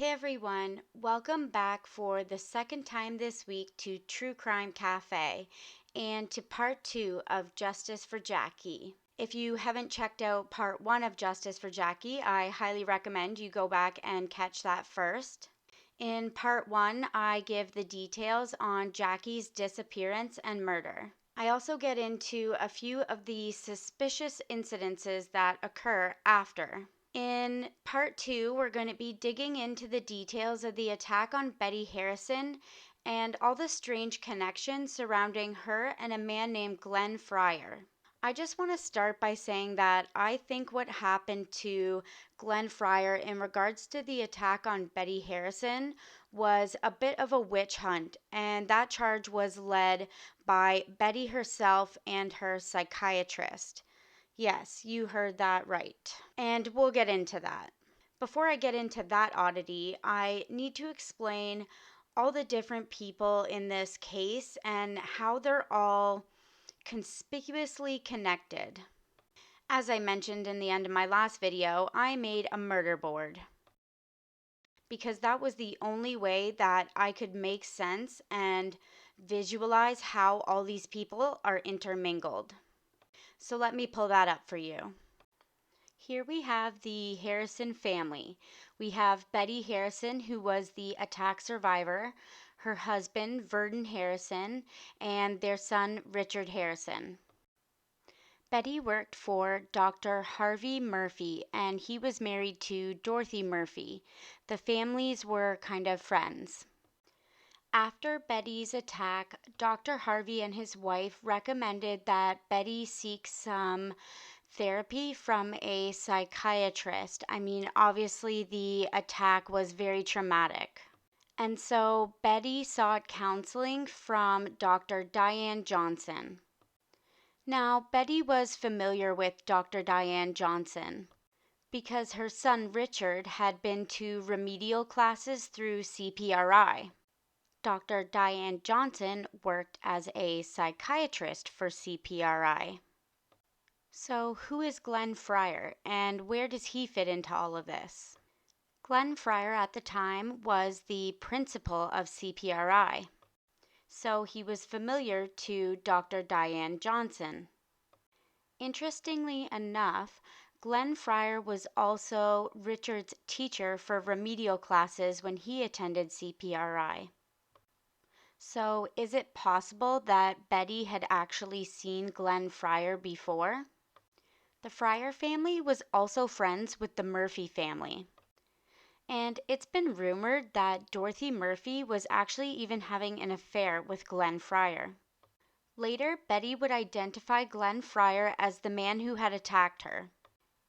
Hey everyone, welcome back for the second time this week to True Crime Cafe and to part 2 of Justice for Jackie. If you haven't checked out part 1 of Justice for Jackie, I highly recommend you go back and catch that first. In part 1, I give the details on Jackie's disappearance and murder. I also get into a few of the suspicious incidences that occur after. In part 2, we're going to be digging into the details of the attack on Betty Harrison and all the strange connections surrounding her and a man named Glen Fryer. I just want to start by saying that I think what happened to Glen Fryer in regards to the attack on Betty Harrison was a bit of a witch hunt, and that charge was led by Betty herself and her psychiatrist. Yes, you heard that right. And we'll get into that. Before I get into that oddity, I need to explain all the different people in this case and how they're all conspicuously connected. As I mentioned in the end of my last video, I made a murder board because that was the only way that I could make sense and visualize how all these people are intermingled. So let me pull that up for you. Here we have the Harrison family. We have Betty Harrison, who was the attack survivor, her husband, Verdon Harrison, and their son, Richard Harrison. Betty worked for Dr. Harvey Murphy, and he was married to Dorothy Murphy. The families were kind of friends. After Betty's attack, Dr. Harvey and his wife recommended that Betty seek some therapy from a psychiatrist. Obviously, the attack was very traumatic. And so Betty sought counseling from Dr. Diane Johnson. Now, Betty was familiar with Dr. Diane Johnson because her son Richard had been to remedial classes through CPRI. Dr. Diane Johnson worked as a psychiatrist for CPRI. So, who is Glen Fryer and where does he fit into all of this? Glen Fryer at the time was the principal of CPRI, so he was familiar to Dr. Diane Johnson. Interestingly enough, Glen Fryer was also Richard's teacher for remedial classes when he attended CPRI. So, is it possible that Betty had actually seen Glen Fryer before? The Fryer family was also friends with the Murphy family. And it's been rumored that Dorothy Murphy was actually even having an affair with Glen Fryer. Later, Betty would identify Glen Fryer as the man who had attacked her.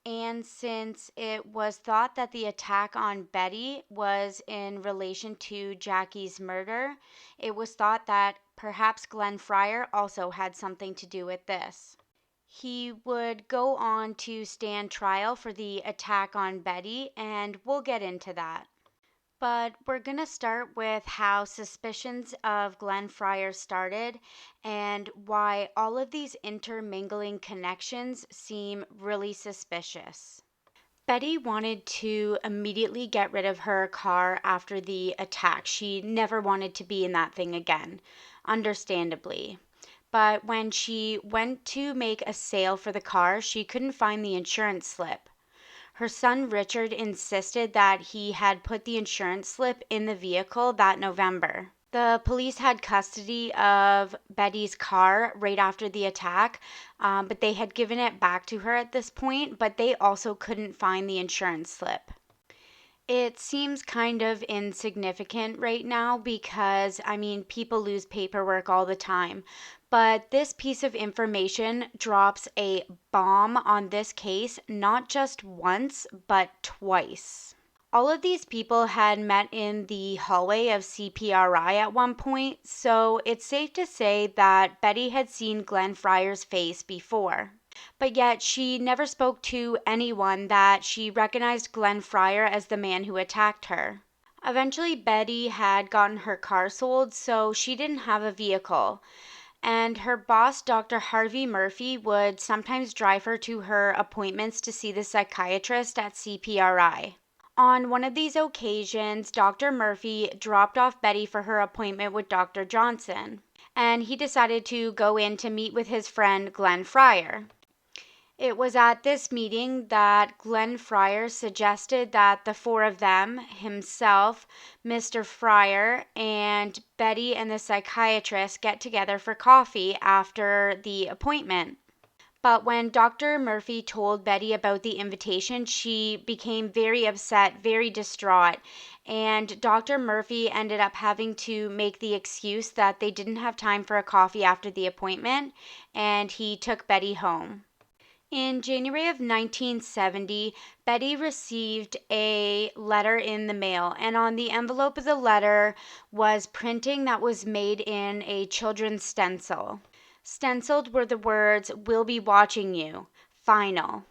And since it was thought that the attack on Betty was in relation to Jackie's murder, it was thought that perhaps Glen Fryer also had something to do with this. He would go on to stand trial for the attack on Betty, and we'll get into that. But we're going to start with how suspicions of Glen Fryer started and why all of these intermingling connections seem really suspicious. Betty wanted to immediately get rid of her car after the attack. She never wanted to be in that thing again, understandably. But when she went to make a sale for the car, she couldn't find the insurance slip. Her son Richard insisted that he had put the insurance slip in the vehicle that November. The police had custody of Betty's car right after the attack, but they had given it back to her at this point, but they also couldn't find the insurance slip. It seems kind of insignificant right now because, people lose paperwork all the time. But this piece of information drops a bomb on this case, not just once, but twice. All of these people had met in the hallway of CPRI at one point, so it's safe to say that Betty had seen Glen Fryer's face before. But yet she never spoke to anyone that she recognized Glen Fryer as the man who attacked her. Eventually, Betty had gotten her car sold, so she didn't have a vehicle. And her boss, Dr. Harvey Murphy, would sometimes drive her to her appointments to see the psychiatrist at CPRI. On one of these occasions, Dr. Murphy dropped off Betty for her appointment with Dr. Johnson, and he decided to go in to meet with his friend Glen Fryer. It was at this meeting that Glen Fryer suggested that the four of them, himself, Mr. Fryer, and Betty and the psychiatrist, get together for coffee after the appointment. But when Dr. Murphy told Betty about the invitation, she became very upset, very distraught, and Dr. Murphy ended up having to make the excuse that they didn't have time for a coffee after the appointment, and he took Betty home. In January of 1970, Betty received a letter in the mail, and on the envelope of the letter was printing that was made in a children's stencil. Stenciled were the words, "We'll be watching you. Final."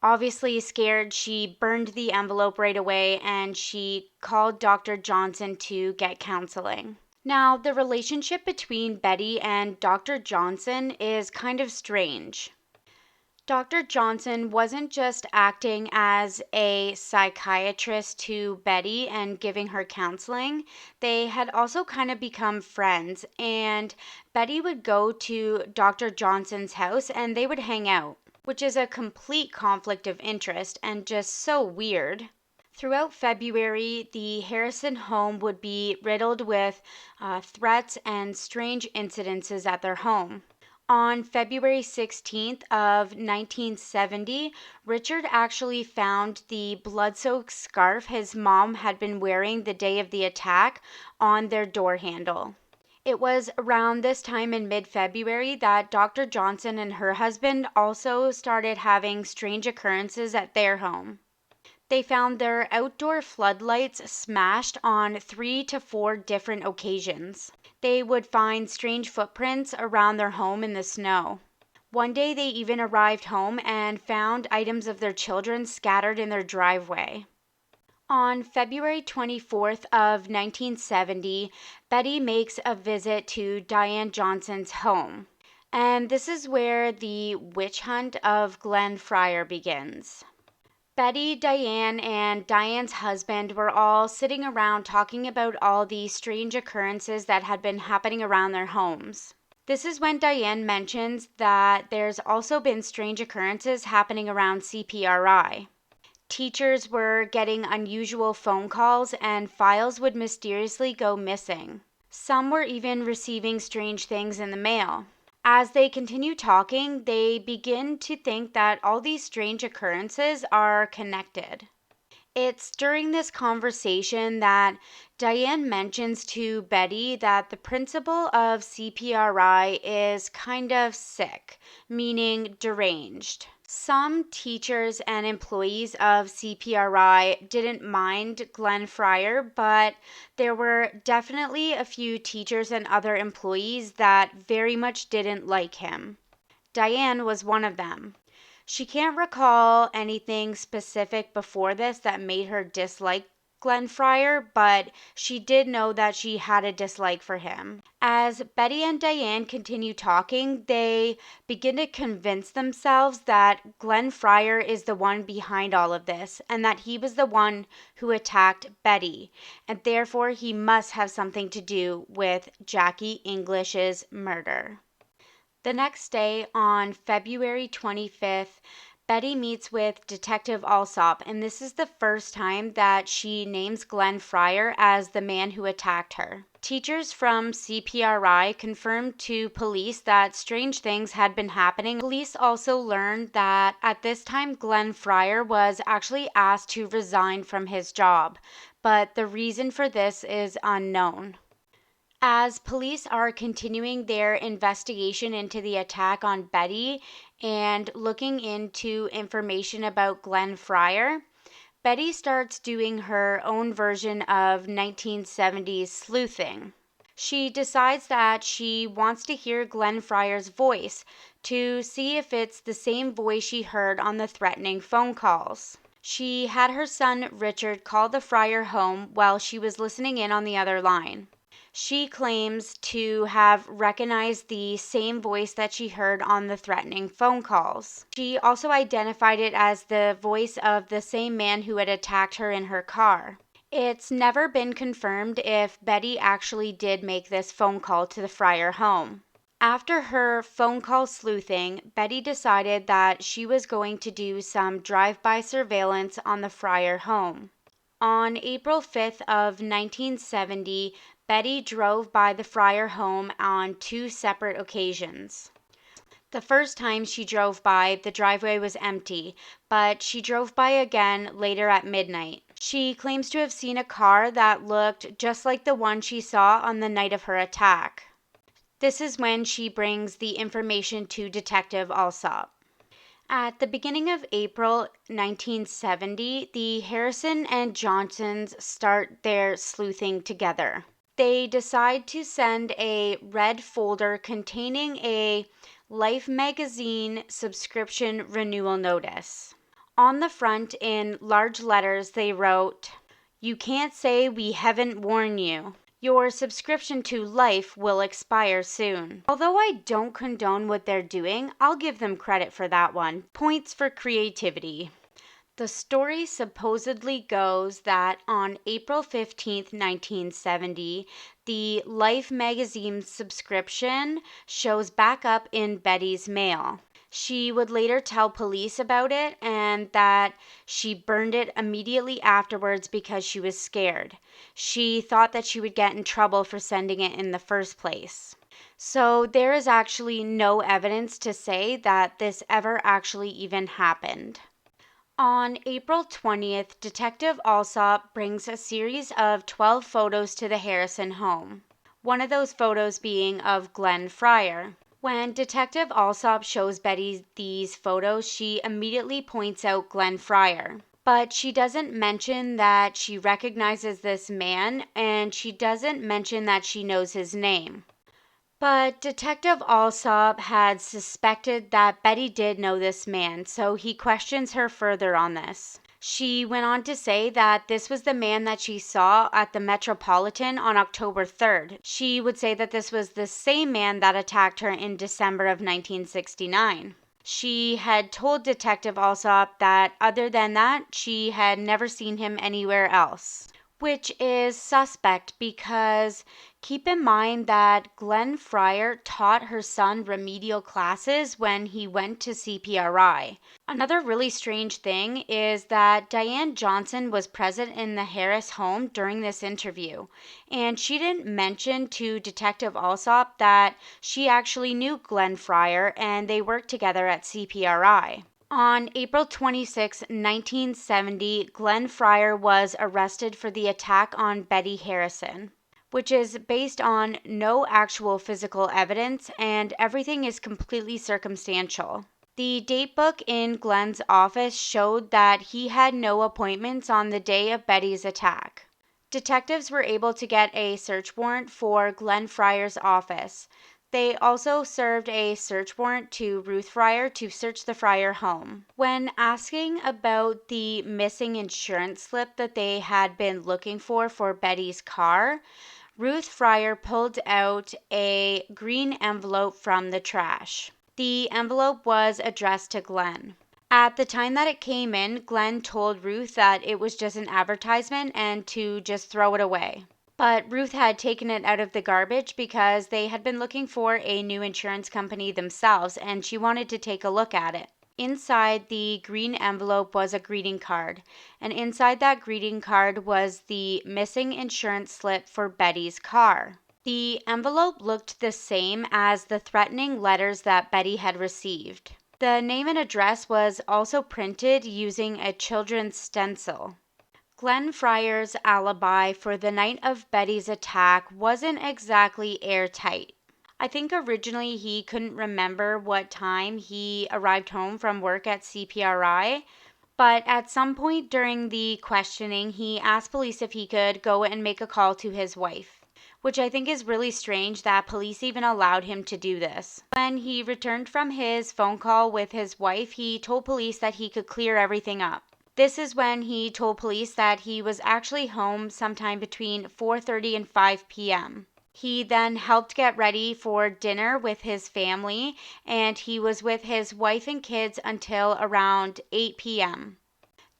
Obviously scared, she burned the envelope right away and she called Dr. Johnson to get counseling. Now, the relationship between Betty and Dr. Johnson is kind of strange. Dr. Johnson wasn't just acting as a psychiatrist to Betty and giving her counseling. They had also kind of become friends, and Betty would go to Dr. Johnson's house and they would hang out, which is a complete conflict of interest and just so weird. Throughout February, the Harrison home would be riddled with threats and strange incidences at their home. On February 16th of 1970, Richard actually found the blood-soaked scarf his mom had been wearing the day of the attack on their door handle. It was around this time in mid-February that Dr. Johnson and her husband also started having strange occurrences at their home. They found their outdoor floodlights smashed on 3 to 4 different occasions. They would find strange footprints around their home in the snow. One day they even arrived home and found items of their children scattered in their driveway. On February 24th of 1970, Betty makes a visit to Diane Johnson's home. And this is where the witch hunt of Glen Fryer begins. Betty, Diane, and Diane's husband were all sitting around talking about all the strange occurrences that had been happening around their homes. This is when Diane mentions that there's also been strange occurrences happening around CPRI. Teachers were getting unusual phone calls and files would mysteriously go missing. Some were even receiving strange things in the mail. As they continue talking, they begin to think that all these strange occurrences are connected. It's during this conversation that Diane mentions to Betty that the principal of CPRI is kind of sick, meaning deranged. Some teachers and employees of CPRI didn't mind Glen Fryer, but there were definitely a few teachers and other employees that very much didn't like him. Diane was one of them. She can't recall anything specific before this that made her dislike Glen Fryer, but she did know that she had a dislike for him. As Betty and Diane continue talking, they begin to convince themselves that Glen Fryer is the one behind all of this and that he was the one who attacked Betty, and therefore he must have something to do with Jackie English's murder. The next day, on February 25th, Betty meets with Detective Alsop, and this is the first time that she names Glen Fryer as the man who attacked her. Teachers from CPRI confirmed to police that strange things had been happening. Police also learned that at this time Glen Fryer was actually asked to resign from his job, but the reason for this is unknown. As police are continuing their investigation into the attack on Betty and looking into information about Glen Fryer, Betty starts doing her own version of 1970s sleuthing. She decides that she wants to hear Glen Fryer's voice to see if it's the same voice she heard on the threatening phone calls. She had her son Richard call the Fryer home while she was listening in on the other line. She claims to have recognized the same voice that she heard on the threatening phone calls. She also identified it as the voice of the same man who had attacked her in her car. It's never been confirmed if Betty actually did make this phone call to the Fryer home. After her phone call sleuthing, Betty decided that she was going to do some drive-by surveillance on the Fryer home. On April 5th of 1970, Betty drove by the Fryer home on 2 separate occasions. The first time she drove by, the driveway was empty, but she drove by again later at midnight. She claims to have seen a car that looked just like the one she saw on the night of her attack. This is when she brings the information to Detective Alsop. At the beginning of April 1970, the Harrison and Johnsons start their sleuthing together. They decide to send a red folder containing a Life magazine subscription renewal notice. On the front, in large letters, they wrote, "You can't say we haven't warned you. Your subscription to Life will expire soon." Although I don't condone what they're doing, I'll give them credit for that one. Points for creativity. The story supposedly goes that on April 15th, 1970, the Life magazine subscription shows back up in Betty's mail. She would later tell police about it and that she burned it immediately afterwards because she was scared. She thought that she would get in trouble for sending it in the first place. So there is actually no evidence to say that this ever actually even happened. On April 20th, Detective Alsop brings a series of 12 photos to the Harrison home. One of those photos being of Glen Fryer. When Detective Alsop shows Betty these photos, she immediately points out Glen Fryer. But she doesn't mention that she recognizes this man, and she doesn't mention that she knows his name. But Detective Alsop had suspected that Betty did know this man, so he questions her further on this. She went on to say that this was the man that she saw at the Metropolitan on October 3rd. She would say that this was the same man that attacked her in December of 1969. She had told Detective Alsop that other than that, she had never seen him anywhere else, which is suspect because keep in mind that Glen Fryer taught her son remedial classes when he went to CPRI. Another really strange thing is that Diane Johnson was present in the Harris home during this interview, and she didn't mention to Detective Alsop that she actually knew Glen Fryer and they worked together at CPRI. On April 26, 1970, Glen Fryer was arrested for the attack on Betty Harrison, which is based on no actual physical evidence and everything is completely circumstantial. The date book in Glen's office showed that he had no appointments on the day of Betty's attack. Detectives were able to get a search warrant for Glen Fryer's office. They also served a search warrant to Ruth Fryer to search the Fryer home. When asking about the missing insurance slip that they had been looking for Betty's car, Ruth Fryer pulled out a green envelope from the trash. The envelope was addressed to Glen. At the time that it came in, Glen told Ruth that it was just an advertisement and to just throw it away. But Ruth had taken it out of the garbage because they had been looking for a new insurance company themselves and she wanted to take a look at it. Inside the green envelope was a greeting card, and inside that greeting card was the missing insurance slip for Betty's car. The envelope looked the same as the threatening letters that Betty had received. The name and address was also printed using a children's stencil. Glen Fryer's alibi for the night of Betty's attack wasn't exactly airtight. I think originally he couldn't remember what time he arrived home from work at CPRI, but at some point during the questioning, he asked police if he could go and make a call to his wife, which I think is really strange that police even allowed him to do this. When he returned from his phone call with his wife, he told police that he could clear everything up. This is when he told police that he was actually home sometime between 4:30 and 5 p.m. He then helped get ready for dinner with his family, and he was with his wife and kids until around 8 p.m.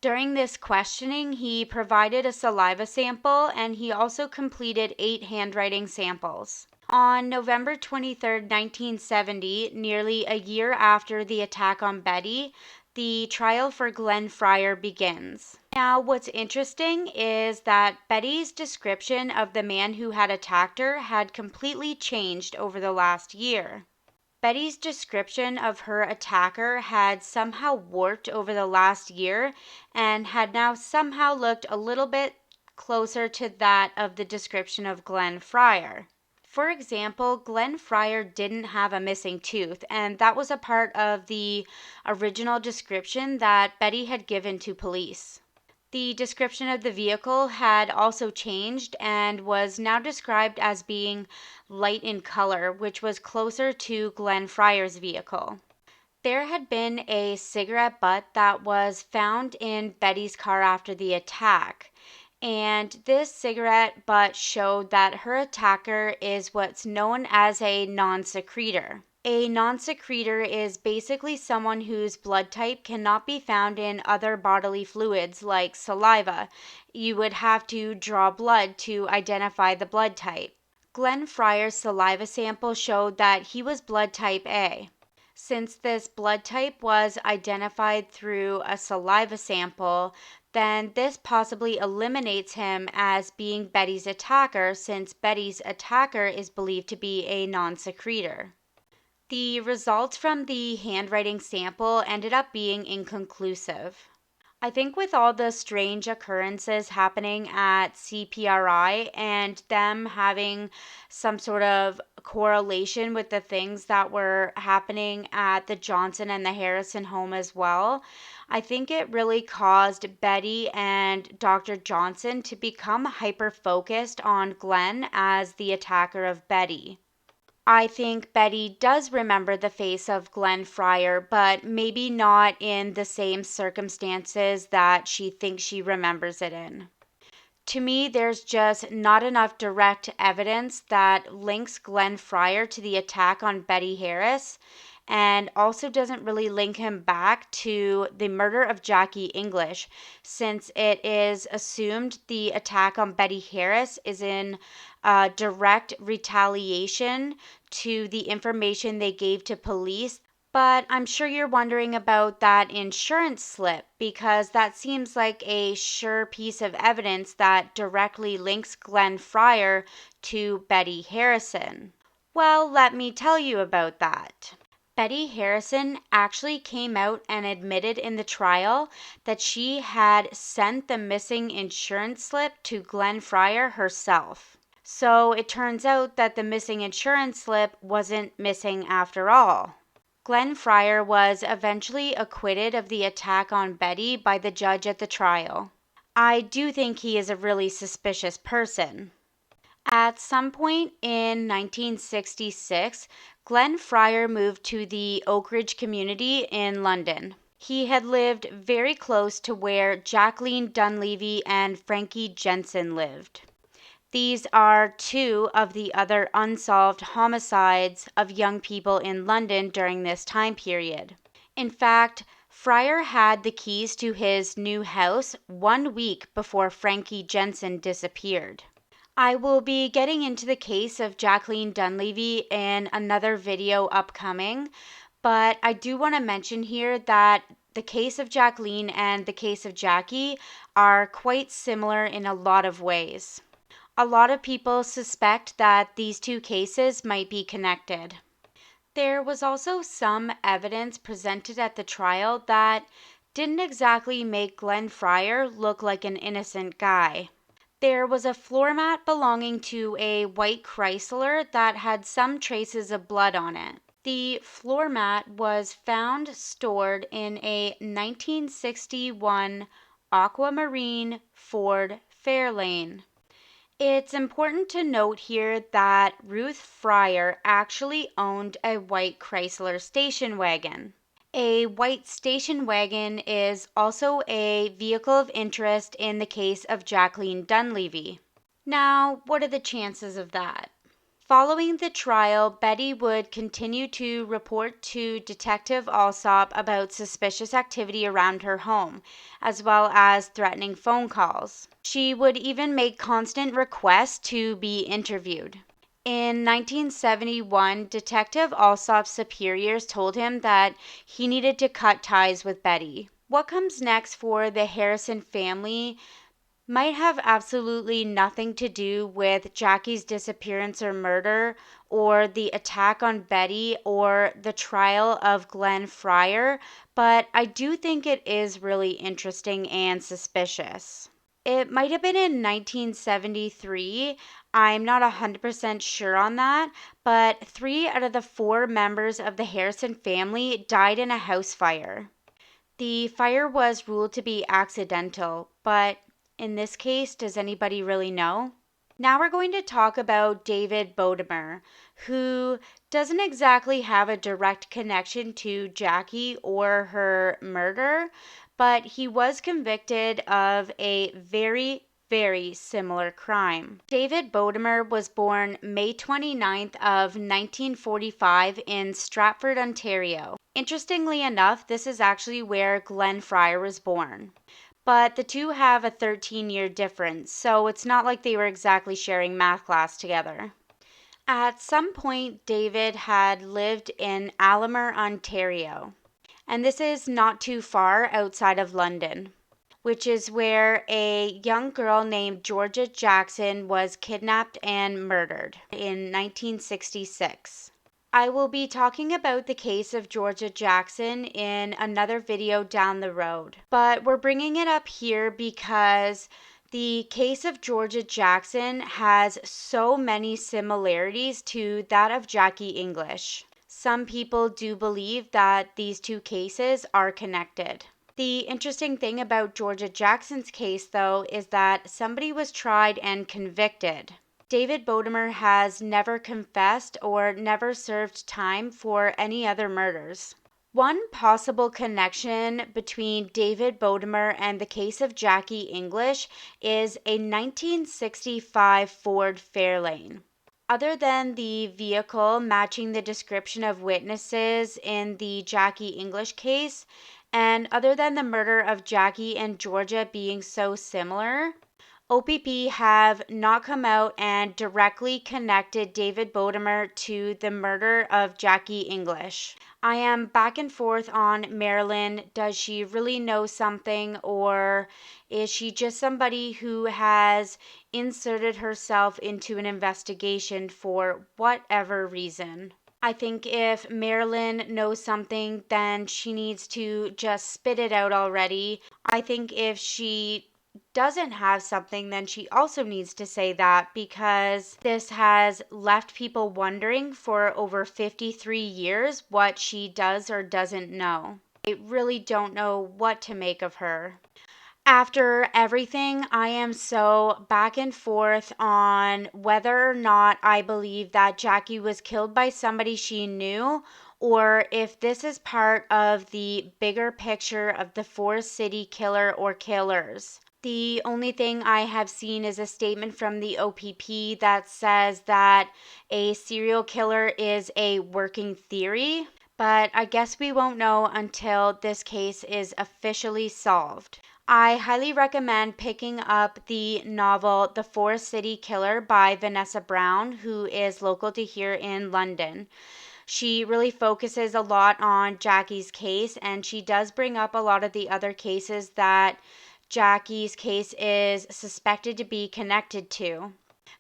During this questioning, he provided a saliva sample and he also completed 8 handwriting samples. On November 23, 1970, nearly a year after the attack on Betty, the trial for Glen Fryer begins. Now, what's interesting is that Betty's description of the man who had attacked her had completely changed over the last year. Betty's description of her attacker had somehow warped over the last year and had now somehow looked a little bit closer to that of the description of Glen Fryer. For example, Glen Fryer didn't have a missing tooth, and that was a part of the original description that Betty had given to police. The description of the vehicle had also changed and was now described as being light in color, which was closer to Glen Fryer's vehicle. There had been a cigarette butt that was found in Betty's car after the attack, and this cigarette butt showed that her attacker is what's known as a non-secretor. A non-secretor is basically someone whose blood type cannot be found in other bodily fluids like saliva. You would have to draw blood to identify the blood type. Glen Fryer's saliva sample showed that he was blood type A. Since this blood type was identified through a saliva sample, then this possibly eliminates him as being Betty's attacker, since Betty's attacker is believed to be a non-secretor. The results from the handwriting sample ended up being inconclusive. I think with all the strange occurrences happening at CPRI and them having some sort of correlation with the things that were happening at the Johnson and the Harrison home as well, I think it really caused Betty and Dr. Johnson to become hyper-focused on Glen as the attacker of Betty. I think Betty does remember the face of Glen Fryer, but maybe not in the same circumstances that she thinks she remembers it in. To me, there's just not enough direct evidence that links Glen Fryer to the attack on Betty Harris, and also doesn't really link him back to the murder of Jackie English, since it is assumed the attack on Betty Harris is in direct retaliation to the information they gave to police. But I'm sure you're wondering about that insurance slip, because that seems like a sure piece of evidence that directly links Glen Fryer to Betty Harrison. Well, let me tell you about that. Betty Harrison actually came out and admitted in the trial that she had sent the missing insurance slip to Glen Fryer herself. So it turns out that the missing insurance slip wasn't missing after all. Glen Fryer was eventually acquitted of the attack on Betty by the judge at the trial. I do think he is a really suspicious person. At some point in 1966, Glen Fryer moved to the Oak Ridge community in London. He had lived very close to where Jacqueline Dunleavy and Frankie Jensen lived. These are two of the other unsolved homicides of young people in London during this time period. In fact, Fryer had the keys to his new house 1 week before Frankie Jensen disappeared. I will be getting into the case of Jacqueline Dunleavy in another video upcoming, but I do want to mention here that the case of Jacqueline and the case of Jackie are quite similar in a lot of ways. A lot of people suspect that these two cases might be connected. There was also some evidence presented at the trial that didn't exactly make Glen Fryer look like an innocent guy. There was a floor mat belonging to a white Chrysler that had some traces of blood on it. The floor mat was found stored in a 1961 aquamarine Ford Fairlane. It's important to note here that Ruth Fryer actually owned a white Chrysler station wagon. A white station wagon is also a vehicle of interest in the case of Jacqueline Dunleavy. Now, what are the chances of that? Following the trial, Betty would continue to report to Detective Alsop about suspicious activity around her home, as well as threatening phone calls. She would even make constant requests to be interviewed. In 1971, Detective Alsop's superiors told him that he needed to cut ties with Betty. What comes next for the Harrison family might have absolutely nothing to do with Jackie's disappearance or murder, or the attack on Betty, or the trial of Glen Fryer, but I do think it is really interesting and suspicious. It might have been in 1973. I'm not 100% sure on that, but 3 out of the 4 members of the Harrison family died in a house fire. The fire was ruled to be accidental, but in this case, does anybody really know? Now we're going to talk about David Bodemur, who doesn't exactly have a direct connection to Jackie or her murder, but he was convicted of a very similar crime. David Bodemur was born May 29th of 1945 in Stratford, Ontario. Interestingly enough, this is actually where Glen Fryer was born. But the two have a 13-year difference, so it's not like they were exactly sharing math class together. At some point, David had lived in Bodemur, Ontario, and this is not too far outside of London, which is where a young girl named Georgia Jackson was kidnapped and murdered in 1966. I will be talking about the case of Georgia Jackson in another video down the road, but we're bringing it up here because the case of Georgia Jackson has so many similarities to that of Jackie English. Some people do believe that these two cases are connected. The interesting thing about Georgia Jackson's case, though, is that somebody was tried and convicted. David Bodemur has never confessed or never served time for any other murders. One possible connection between David Bodemur and the case of Jackie English is a 1965 Ford Fairlane. Other than the vehicle matching the description of witnesses in the Jackie English case, and other than the murder of Jackie and Georgia being so similar, OPP have not come out and directly connected David Bodemur to the murder of Jackie English. I am back and forth on Marilyn. Does she really know something, or is she just somebody who has inserted herself into an investigation for whatever reason? I think if Marilyn knows something, then she needs to just spit it out already. I think if she doesn't have something, then she also needs to say that, because this has left people wondering for over 53 years what she does or doesn't know. I really don't know what to make of her. After everything, I am so back and forth on whether or not I believe that Jackie was killed by somebody she knew, or if this is part of the bigger picture of the Forest City killer or killers. The only thing I have seen is a statement from the OPP that says that a serial killer is a working theory, but I guess we won't know until this case is officially solved. I highly recommend picking up the novel The Forest City Killer by Vanessa Brown, who is local to here in London. She really focuses a lot on Jackie's case, and she does bring up a lot of the other cases that Jackie's case is suspected to be connected to.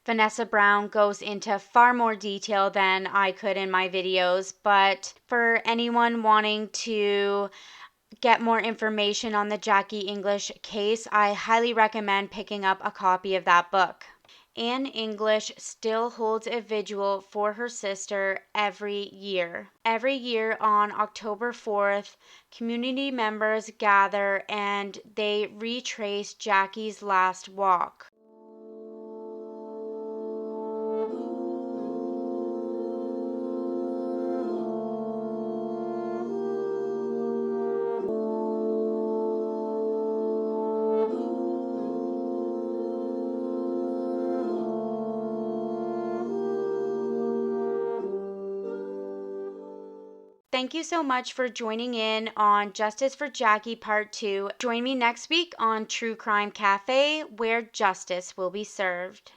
Vanessa Brown goes into far more detail than I could in my videos, but for anyone wanting to get more information on the Jackie English case, I highly recommend picking up a copy of that book. Anne English still holds a vigil for her sister every year. Every year on October 4th, community members gather and they retrace Jackie's last walk. Thank you so much for joining in on Justice for Jackie Part 2. Join me next week on True Crime Cafe, where justice will be served.